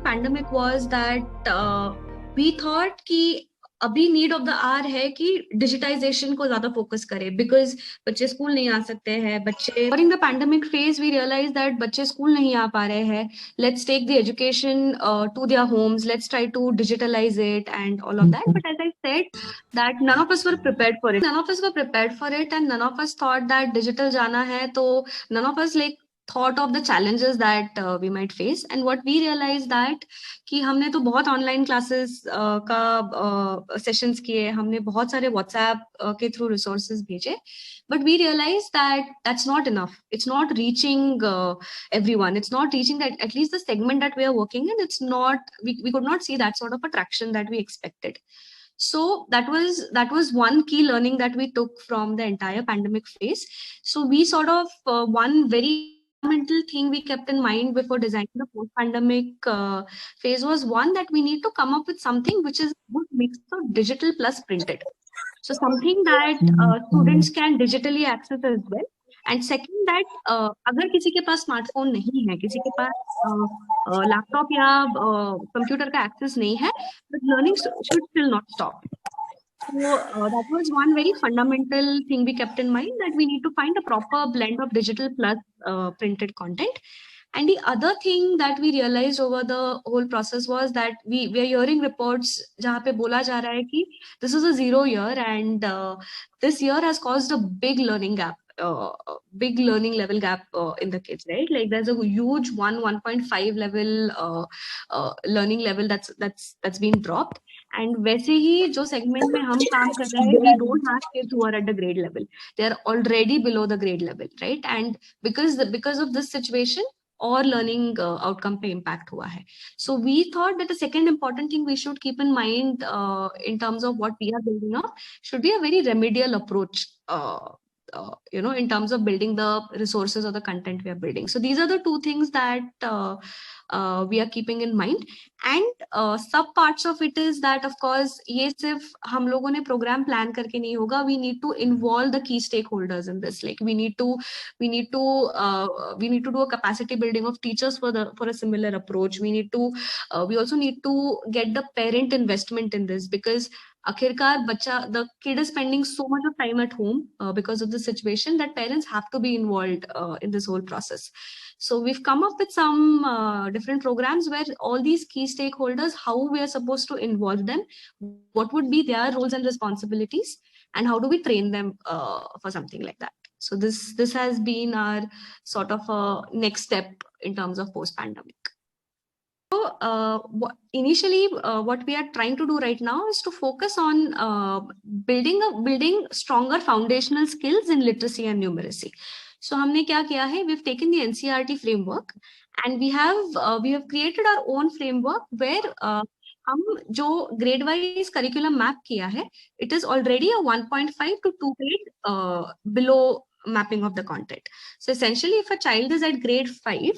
pandemic was that we thought कि अभी need of the our है कि डिजिटाइजेशन को ज्यादा फोकस करें बिकॉज बच्चे स्कूल नहीं आ सकते हैं बच्चे during the pandemic phase we realize that बच्चे स्कूल नहीं आ पा रहे हैं let's take the education to their homes let's try to digitalize it and all of that but as I said that none of us were prepared for it. None of us were prepared for it, and none of us thought that digital जाना है. तो none of us like thought of the challenges that we might face. And what we realized that कि हमने तो बहुत online classes का sessions किए, हमने बहुत सारे व्हाट्सएप के थ्रू रिसोर्सेज भेजे, but we realized that that's not enough. It's not reaching everyone. It's not reaching that at least the segment that we are working in. It's not we could not see that sort of attraction that we expected. So that was one key learning that we took from the entire pandemic phase. So we sort of one very fundamental thing we kept in mind before designing the post-pandemic phase was one that we need to come up with something which is a good mix of digital plus printed. So something that students can digitally access as well. And second that अगर किसी के पास smartphone नहीं है, किसी के पास laptop या computer का access नहीं है, but learning should still not stop. So that was one very fundamental thing we kept in mind, that we need to find a proper blend of digital plus printed content. And the other thing that we realized over the whole process was that we are hearing reports जहाँ पे बोला जा रहा है कि this is a 0 year and this year has caused a big learning gap. Big learning level gap in the kids, right? Like there's a huge 1.5 level learning level that's been dropped. And वैसे ही जो segment में हम काम कर रहे हैं, we don't have kids who are at the grade level. They are already below the grade level, right? And because of this situation, और learning outcome पे impact हुआ है. So we thought that the second important thing we should keep in mind in terms of what we are building up should be a very remedial approach. In terms of building the resources or the content we are building. So these are the two things that we are keeping in mind. And sub parts of it is that, of course, ये सिर्फ हम लोगों ने program plan करके नहीं होगा. We need to involve the key stakeholders in this. Like we need to do a capacity building of teachers for a similar approach. We also need to get the parent investment in this, because आखिरकार the kid is spending so much of time at home because of the situation that parents have to be involved in this whole process. So we've come up with some different programs where all these key stakeholders, how we are supposed to involve them, what would be their roles and responsibilities, and how do we train them for something like that. So this has been our sort of next step in terms of post-pandemic. Initially, what we are trying to do right now is to focus on building stronger foundational skills in literacy and numeracy. So हमने क्या किया है? We've taken the NCERT framework and we have created our own framework where हम जो grade wise curriculum map किया है, it is already a 1.5 to 2 grade below mapping of the content. So essentially, if a child is at grade 5,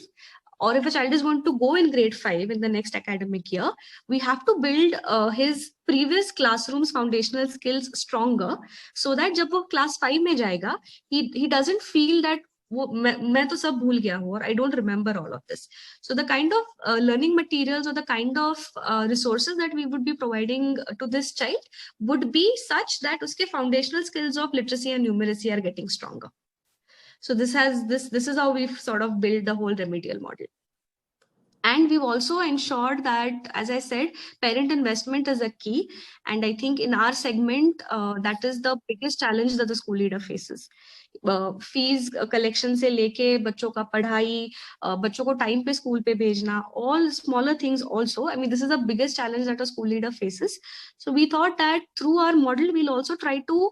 or if a child is going to go in grade 5 in the next academic year, we have to build his previous classroom's foundational skills stronger, so that जब वो class 5 में जाएगा, he doesn't feel that मैं तो सब भूल गया हूँ, or I don't remember all of this. So the kind of learning materials or the kind of resources that we would be providing to this child would be such that उसके foundational skills of literacy and numeracy are getting stronger. So this is how we've sort of built the whole remedial model. And we've also ensured that, as I said, parent investment is a key. And I think in our segment, that is the biggest challenge that the school leader faces. Fees collection से लेके बच्चों का पढ़ाई, बच्चों को time पे school पे भेजना, all smaller things also. I mean, this is the biggest challenge that a school leader faces. So we thought that through our model, we'll also try to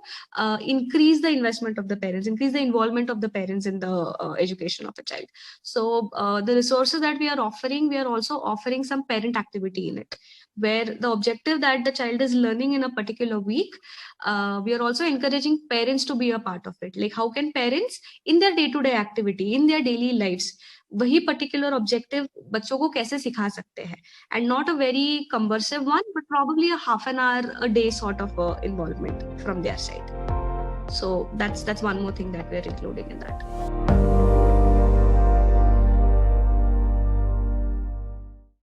increase the investment of the parents, increase the involvement of the parents in the education of a child. So the resources that we are offering, we are also offering some parent activity in it, where the objective that the child is learning in a particular week, we are also encouraging parents to be a part of it. Like how can parents in their day-to-day activity, in their daily lives, वही particular objective बच्चों को कैसे सिखा सकते हैं, and not a very cumbersome one, but probably a half an hour a day sort of involvement from their side. So that's one more thing that we're including in that.